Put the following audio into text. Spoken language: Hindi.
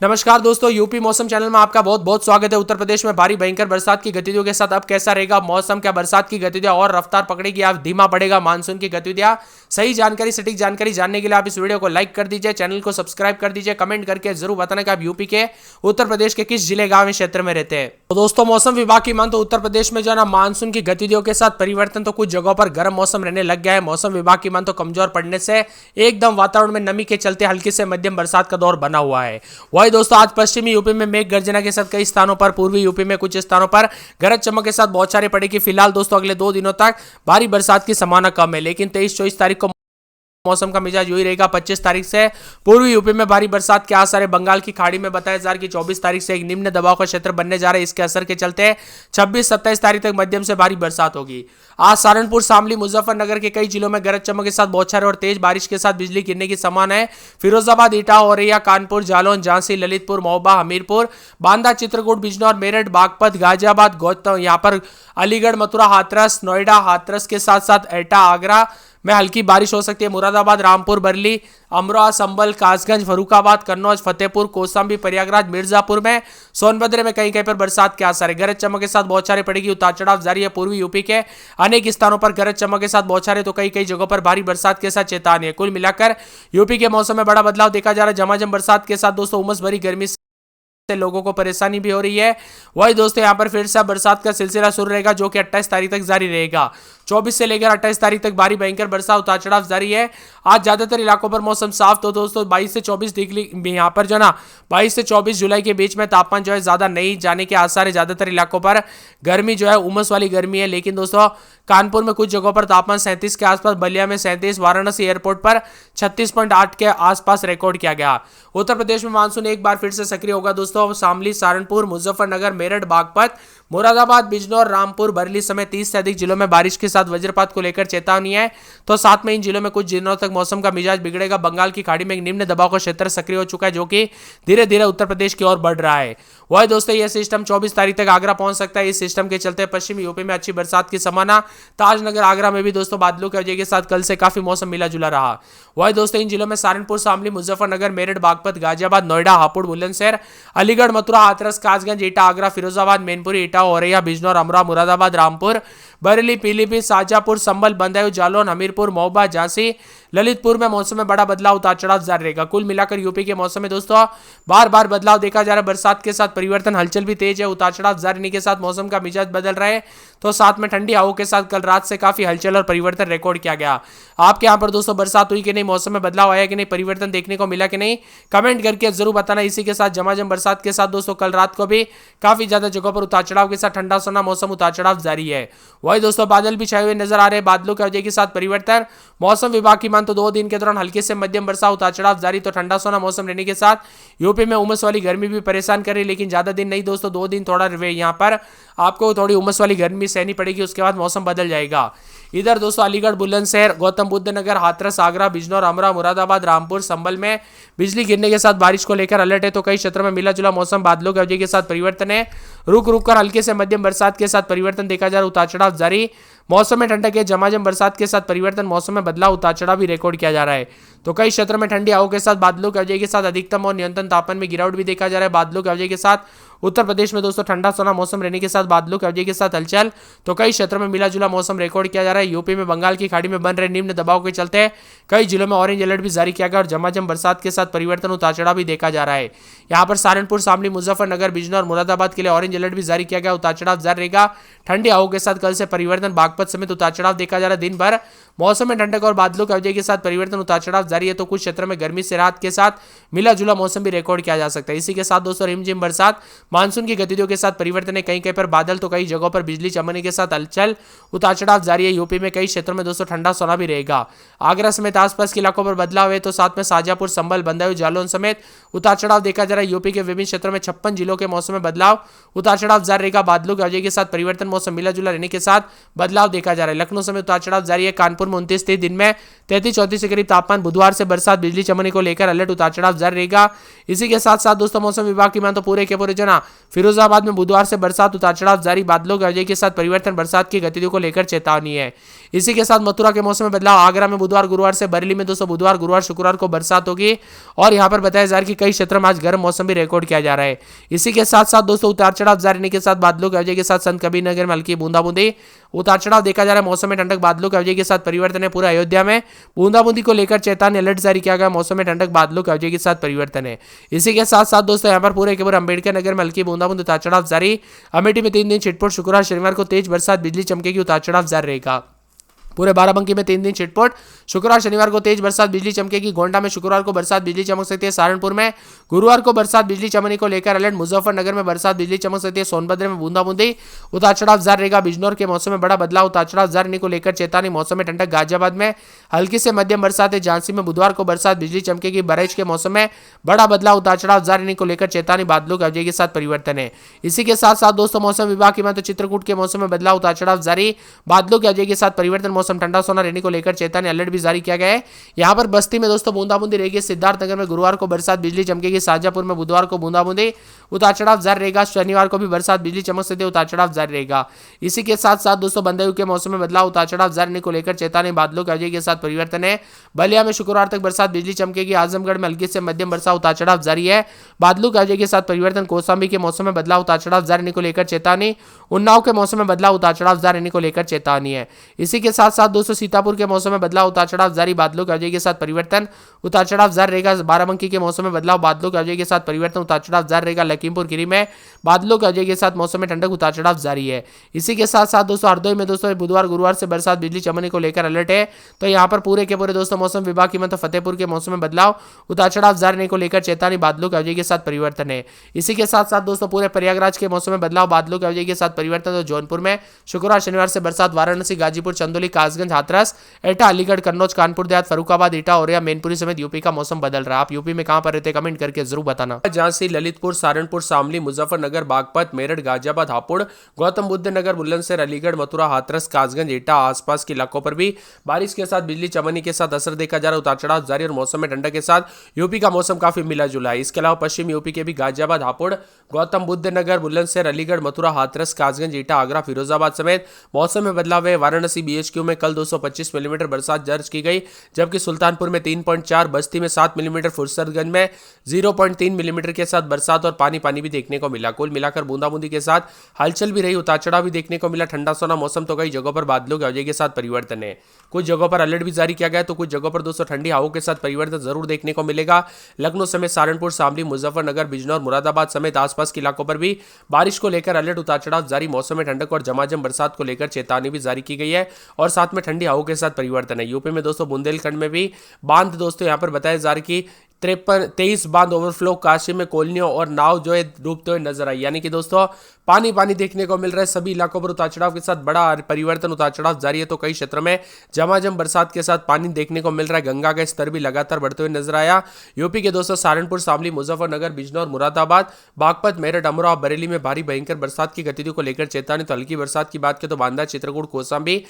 नमस्कार दोस्तों, यूपी मौसम चैनल में आपका बहुत बहुत स्वागत है। उत्तर प्रदेश में भारी भयंकर बरसात की गतिविधियों के साथ अब कैसा रहेगा मौसम, क्या बरसात की गतिविधियां और रफ्तार पकड़ेगी या धीमा पड़ेगा मानसून की गतिविधियां। सही जानकारी, सटीक जानकारी जानने के लिए आप इस वीडियो को लाइक कर दीजिए, चैनल को सब्सक्राइब कर दीजिए, कमेंट करके जरूर बताना कि आप यूपी के उत्तर प्रदेश के किस जिले, गांव, क्षेत्र में रहते हैं। तो दोस्तों, मौसम विभाग की मान तो उत्तर प्रदेश में जो है ना मानसून की गतिविधियों के साथ परिवर्तन, तो कुछ जगहों पर गर्म मौसम रहने लग गया है। मौसम विभाग की मान तो कमजोर पड़ने से एकदम वातावरण में नमी के चलते हल्की से मध्यम बरसात का दौर बना हुआ है। वही दोस्तों, आज पश्चिमी यूपी में मेघ गर्जना के साथ कई स्थानों पर, पूर्वी यूपी में कुछ स्थानों पर गरज चमक के साथ बौछारें पड़ेगी। फिलहाल दोस्तों अगले 2 दिनों तक भारी बरसात की संभावना कम है, लेकिन 23-24 तारीख को मौसम का मिजाज यही रहेगा। 25 तारीख से पूर्वी यूपी में भारी बरसात के आसार है। बंगाल की खाड़ी में बताया जा रहा है कि 24 तारीख से एक निम्न दबाव का क्षेत्र बनने जा रहा है। इसके असर के चलते 26-27 तारीख तक मध्यम से भारी बरसात होगी। आज सहारनपुर, शामली, मुजफ्फरनगर के कई जिलों में गरज चमक के साथ बौछारें और तेज बारिश के साथ बिजली गिरने की संभावना है। फिरोजाबाद, इटाह, औरैया, कानपुर, जालौन, झांसी, ललितपुर, महोबा, हमीरपुर, बांदा, चित्रकूट, बिजनौर, मेरठ, बागपत, गाजियाबाद, गौतम, यहाँ पर अलीगढ़, मथुरा, हाथरस, नोएडा, हाथरस के साथ साथ एटा, आगरा में हल्की बारिश हो सकती है। मुरादाबाद, रामपुर, बरली, अमरोहा, संभल, कासगंज, फर्रुखाबाद, कन्नौज, फतेहपुर, कौशाम्बी, प्रयागराज, मिर्जापुर में, सोनभद्र में कहीं कहीं पर बरसात के आसार है। गरज चमक के साथ बौछारें पड़ेगी। उतार चढ़ाव जारी है। पूर्वी यूपी के अनेक स्थानों पर गरज चमक के साथ बौछारें, तो कई कई जगहों पर भारी बरसात के साथ चेतावनी है। कुल मिलाकर यूपी के मौसम में बड़ा बदलाव देखा जा रहा है। झमाझम बरसात के साथ दोस्तों उमस भरी गर्मी से लोगों को परेशानी भी हो रही है। वही दोस्तों यहाँ पर फिर से बरसात का सिलसिला शुरू रहेगा, जो कि 28 तारीख तक जारी रहेगा। 24 से लेकर 28 तारीख तक भारी भयंकर बरसात, उतार चढ़ाव जारी है। आज ज्यादातर इलाकों पर मौसम साफ, तो दोस्तों 22 से 24 डिग्री यहाँ पर जो ना 22 से 24 जुलाई के बीच में तापमान जो है ज्यादा नहीं जाने के आसार है। ज्यादातर इलाकों पर गर्मी जो है उमस वाली गर्मी है, लेकिन दोस्तों कानपुर में कुछ जगहों पर तापमान 37 के आसपास, बलिया में 37, वाराणसी एयरपोर्ट पर 36.8 के आसपास रिकॉर्ड किया गया। उत्तर प्रदेश में मानसून एक बार फिर से सक्रिय होगा दोस्तों। शामली, सहारनपुर, मुजफ्फरनगर, मेरठ, बागपत, मुरादाबाद, बिजनौर, रामपुर, बरली समेत 30 से अधिक जिलों में बारिश के साथ वज्रपात को लेकर चेतावनी है। तो साथ में इन जिलों में कुछ दिनों तक मौसम का मिजाज बिगड़ेगा। बंगाल की खाड़ी में एक निम्न दबाव का क्षेत्र सक्रिय हो चुका है, जो कि धीरे धीरे उत्तर प्रदेश की ओर बढ़ रहा है। वही दोस्तों यह सिस्टम 24 तारीख तक आगरा पहुंच सकता है। इस सिस्टम के चलते पश्चिमी यूपी में अच्छी बरसात की संभावना। ताजनगर, आगरा में भी दोस्तों बादलों की वजह के साथ कल से काफी मौसम मिला जुला रहा। वही दोस्तों इन जिलों में सहारनपुर, शामली, मुजफ्फरनगर, मेरठ, बागपत, गाजियाबाद, नोएडा, हापुड़, बुलंदशहर, अलीगढ़, मथुरा, हाथरस, कासगंज, एटा, आगरा, फिरोजाबाद, मैनपुरी, इटाह, औरैया, बिजनौर, अमरोहा, मुरादाबाद, रामपुर, बरेली, पीलीभीत, शाजापुर, संभल, बदायूं, जालौन, हमीरपुर, महोबा, झांसी, ललितपुर में मौसम में बड़ा बदलाव, उतार चढ़ाव जारी रहेगा। कुल मिलाकर यूपी के मौसम में दोस्तों बार बार बदलाव देखा जा रहा है। बरसात के साथ परिवर्तन, हलचल भी तेज है। उतार चढ़ाव जारी रहने के साथ मौसम का मिजाज बदल रहा है, तो साथ में ठंडी हवाओं के साथ कल रात से काफी हलचल और परिवर्तन रिकॉर्ड किया गया। आपके यहाँ पर दोस्तों बरसात हुई कि नहीं, मौसम में बदलाव आया कि नहीं, परिवर्तन देखने को मिला कि नहीं, कमेंट करके जरूर बताना। इसी के साथ झमाझम बरसात के साथ दोस्तों कल रात को भी काफी ज्यादा जगहों पर उतार चढ़ाव के साथ ठंडा सोना मौसम, उतार चढ़ाव जारी है। वही दोस्तों बादल भी छाए हुए नजर आ रहे हैं। बादलों की वजह के साथ परिवर्तन, मौसम विभाग की मान तो 2 दिन के दौरान हल्के से मध्यम बरसात, उतार चढ़ाव जारी। तो ठंडा सोना मौसम रहने के साथ यूपी में उमस वाली गर्मी भी परेशान कर रही है, लेकिन ज्यादा दिन नहीं दोस्तों, 2 दिन थोड़ा यहाँ पर आपको थोड़ी उमस वाली गर्मी सहनी पड़ेगी। उसके बाद मौसम बदल जाएगा। इधर दोस्तों अलीगढ़, बुलंदशहर, गौतम बुद्ध नगर, हाथरस, आगरा, बिजनौर, अमरोहा, मुरादाबाद, रामपुर, संभल में बिजली गिरने के साथ बारिश को लेकर अलर्ट है। तो कई क्षेत्रों में मिला जुला मौसम, बादलों की वजह के साथ परिवर्तन है। रुक रुक कर हल्के से मध्यम बरसात के साथ परिवर्तन देखा जा रहा है। उतार चढ़ाव जारी। मौसम में ठंडक है। झमाझम बरसात के साथ परिवर्तन, मौसम में बदलाव, उतार चढ़ाव भी रिकॉर्ड किया जा रहा है। तो कई क्षेत्रों में ठंडी हवाओं के साथ बादलों की वजह के साथ अधिकतम और न्यूनतम तापमान में गिरावट भी देखा जा रहा है। बादलों की वजह के साथ उत्तर प्रदेश में दोस्तों ठंडा सोना मौसम रहने के साथ बादलों की वजह के साथ हलचल, तो कई क्षेत्रों में मिला जुला मौसम रिकॉर्ड किया जा रहा है। यूपी में बंगाल की खाड़ी में बन रहे निम्न दबाव के चलते कई जिलों में ऑरेंज अलर्ट भी जारी किया गया और झमाझम बरसात के साथ परिवर्तन, उतार चढ़ाव भी देखा जा रहा है। यहाँ पर सहारनपुर, शामली, मुजफ्फरनगर, बिजनौर, मुरादाबाद के लिए ऑरेंज अलर्ट भी जारी किया गया। उतार चढ़ाव जारी रहेगा। ठंडी हवाओं के साथ कल से परिवर्तन, बागपत समेत उतार चढ़ाव देखा जा रहा है। दिन भर मौसम में ठंडक और बादलों की वजह के साथ परिवर्तन, उतार चढ़ाव जारी है। तो कुछ क्षेत्रों में गर्मी से राहत के साथ मिला जुला मौसम भी रिकॉर्ड किया जा सकता है। इसी के साथ दोस्तों रिमझिम बरसात, मानसून की गतिविधियों के साथ परिवर्तन है। कहीं कहीं पर बादल, तो कई जगहों पर बिजली चमकने के साथ हलचल, उतार चढ़ाव जारी है। यूपी में कई क्षेत्रों में दोस्तों ठंडा सोना भी रहेगा। आगरा समेत आसपास के इलाकों पर बदलाव है। तो साथ में शाजापुर, संभल, बदायूं, जालौन समेत उतार चढ़ाव देखा जा रहा है। यूपी के विभिन्न क्षेत्रों में 56 जिलों के मौसम में बदलाव, उतार चढ़ाव जारी रहेगा। बादलों की वजह के साथ परिवर्तन, मौसम मिला जुला रहने के साथ बदलाव देखा जा रहा है। लखनऊ समेत उतार चढ़ाव जारी है। कानपुर में 29 दिन में 33-34 के करीब तापमान। बुधवार से बरसात, बिजली चमकने को लेकर अलर्ट, उतार चढ़ाव जारी रहेगा। इसी के साथ साथ दोस्तों मौसम विभाग की मान तो पूरे के पूरे जना फिरोजाबाद में बुधवार से बरसात, उतार चढ़ाव जारी। बादलों की वजह के साथ परिवर्तन, बरसात की गतिविधियों को लेकर चेतावनी है। इसी के साथ मथुरा के मौसम में बदलाव। आगरा में बुधवार गुरुवार से, बरेली में दोस्तों बुधवार गुरुवार शुक्रवार को बरसात होगी। और यहाँ पर बताया जा रहा है कि कई क्षेत्रों में आज गर्म मौसम भी रिकॉर्ड किया जा रहा है। इसी के साथ साथ दोस्तों उतार चढ़ाव जारी रहने के साथ बादलों की वजह के साथ संत कबीर नगर में हल्की बूंदाबूंदी, उतार चढ़ाव देखा जा रहा है। मौसम में ठंडक बादलों की वजह के साथ परिवर्तन है। पूरा अयोध्या में बूंदाबूंदी को लेकर चेतावनी अलर्ट जारी किया गया। मौसम में ठंडक बादलों की वजह के साथ परिवर्तन है। इसी के साथ साथ दोस्तों यहाँ पर पूरे के पूरे अंबेडकर नगर में हल्की बूंदाबूंदी, उतार चढ़ाव जारी। अमेठी में 3 दिन छिटपुट, शुक्रवार शनिवार को तेज बरसात, बिजली चमकेगी, उतार चढ़ाव जारी रहेगा। पूरे बाराबंकी में 3 दिन छिटपुट, शुक्रवार शनिवार को तेज बरसात, बिजली चमकेगी। गोंडा में शुक्रवार को बरसात बिजली चमक सकती है। सहारनपुर में गुरुवार को बरसात बिजली चमकने को लेकर अलर्ट। मुजफ्फरनगर में बरसात बिजली चमक सकती है। सोनभद्र में बूंदाबूंदी, उतार चढ़ाव जारी रहेगा। बिजनौर के मौसम में बड़ा बदलाव, उतार चढ़ाव जारी रहने को लेकर चेतावनी। मौसम में ठंडक, गाजियाबाद में हल्की से मध्यम बरसात है। झांसी में बुधवार को बरसात बिजली चमकेगी। बरेज के मौसम में बड़ा बदलाव, उतार चढ़ाव जारी रहने को लेकर चेतावनी। बादलों की वजह के साथ परिवर्तन है। इसी के साथ साथ दोस्तों मौसम विभाग की माने चित्रकूट के मौसम में बदलाव, उतार चढ़ाव जारी, बादलों की वजह के साथ परिवर्तन। मौसम ठंडा सोना रहने को लेकर चेतावनी अलर्ट भी जारी किया गया है। यहां पर बस्ती में दोस्तों बूंदाबूंदी रहेगी। सिद्धार्थनगर में गुरुवार को बरसात बिजली चमकेगी। शाहजहांपुर में बुधवार को बूंदाबूंदी, उतार चढ़ाव जारी रहेगा। शनिवार को भी बरसात बिजली चमक सकती है, उतार चढ़ाव जारी रहेगा। इसी के साथ साथ दोस्तों बंदायूं के मौसम में बदलाव, उतार चढ़ाव जारी रहने को लेकर चेतावनी। बादलों की वजह के साथ परिवर्तन है। बलिया में शुक्रवार तक बरसात बिजली चमकेगी। आजमगढ़ में हल्की से मध्यम बरसात, उतार चढ़ाव जारी है। बादलों की वजह के साथ परिवर्तन। कौशाम्बी के मौसम में बदलाव, उतार चढ़ाव जारी रहने को लेकर चेतावनी। उन्नाव के मौसम में बदलाव, उतार चढ़ाव जारी रहने को लेकर चेतावनी है। इसी के साथ साथ दोस्तों सीतापुर के मौसम में बदलाव, उतार चढ़ाव जारी, बादलों की वजह के साथ परिवर्तन। उतार चढ़ाव जारी रहेगा। बाराबंकी के मौसम में बदलाव, बादलों की वजह के साथ परिवर्तन, उतार चढ़ाव जारी रहेगा। लखीमपुर खीरी में बादलों की वजह के साथ मौसम में ठंडक, उतार चढ़ाव जारी है। इसी के साथ साथ दोस्तों हरदोई में दोस्तों बुधवार गुरुवार से बरसात बिजली चमकने को लेकर अलर्ट है। तो यहाँ पर पूरे के पूरे दोस्तों मौसम विभाग की मतलब फतेहपुर के मौसम में बदलाव, उतार चढ़ाव जारी रहने को लेकर चेतावनी। बादलों की वजह के साथ परिवर्तन है। इसी के साथ साथ दोस्तों पूरे प्रयागराज के मौसम में बदलाव, बादलों की वजह के साथ परिवर्तन। तो जौनपुर में शुक्रवार शनिवार से बरसात। वाराणसी, गाजीपुर, चंदौली, कासगंज, हाथरस, एटा, अलीगढ़, कन्नौज, कानपुर देहात, फरुखाबाद, ईटा, औरैया, मैनपुरी समेत यूपी का मौसम बदल रहा है। आप यूपी में कहां पर रहते कमेंट करके जरूर बताना। झांसी, ललितपुर, सहारनपुर, शामली, मुजफ्फरनगर, बागपत, मेरठ, गाजियाबाद, हापुड़, गौतम बुद्ध नगर, बुलंदशहर, अलीगढ़, मथुरा, हाथरस, कासगंज, एटा आसपास के इलाकों पर भी बारिश के साथ बिजली चमकने के साथ असर देखा जा रहा है। उतार चढ़ाव जारी और मौसम में ठंडक के साथ यूपी का मौसम काफी मिला जुला है। इसके अलावा पश्चिम यूपी के भी गाजियाबाद, हापुड़, गौतम बुद्ध नगर, बुलंदशहर, अलीगढ़, मथुरा, हाथरस, कासगंज, एटा, आगरा, फिरोजाबाद समेत मौसम में बदलाव है। वाराणसी बीएचक्यू में कल 225 मिलीमीटर बरसात दर्ज की गई, जबकि सुल्तानपुर में 3.4, बस्ती में 7 मिलीमीटर, फुर्सतगंज में 0.3 मिलीमीटर के साथ बरसात और पानी पानी भी देखने को मिला। कुल मिलाकर बूंदाबूंदी के साथ हलचल भी रही, उतार चढ़ाव भी देखने को मिला। ठंडा सोना मौसम, तो कई जगहों पर बादलों की वजह के साथ परिवर्तन है। कुछ जगहों पर अलर्ट भी जारी किया गया, तो कुछ जगहों पर दोस्तों ठंडी हवाओं के साथ परिवर्तन जरूर देखने को मिलेगा। लखनऊ समेत सहारनपुर, शामली, मुजफ्फरनगर, बिजनौर, मुरादाबाद समेत आसपास के इलाकों पर भी बारिश को लेकर अलर्ट, उतार चढ़ाव जारी। मौसम में ठंडक और झमाझम बरसात को लेकर चेतावनी भी जारी की गई है और साथ में ठंडी हवाओं के साथ परिवर्तन है। यूपी में दोस्तों बुंदेलखंड में भी बांध दोस्तों यहाँ पर बताया जा रहा है कि 23 बांध ओवरफ्लो, काशी में कॉलोनियों और नाव जो है डूबते हुए नजर आई। यानी कि दोस्तों पानी पानी देखने को मिल रहा है। सभी इलाकों पर उतार चढ़ाव के साथ बड़ा परिवर्तन, उतार चढ़ाव जारी है। तो कई क्षेत्रों में झमाझम बरसात के साथ पानी देखने को मिल रहा है। गंगा का स्तर भी लगातार बढ़ते हुए नजर आया। यूपी के दोस्तों सहारनपुर, शामली, मुजफ्फरनगर, बिजनौर, मुरादाबाद, बागपत, मेरठ, अमरोहा, बरेली में भारी भयंकर बरसात की गतिविधियों को लेकर चेतावनी। तो हल्की बरसात की बात करें तो बांदा, चित्रकूट, कौशाम्बी,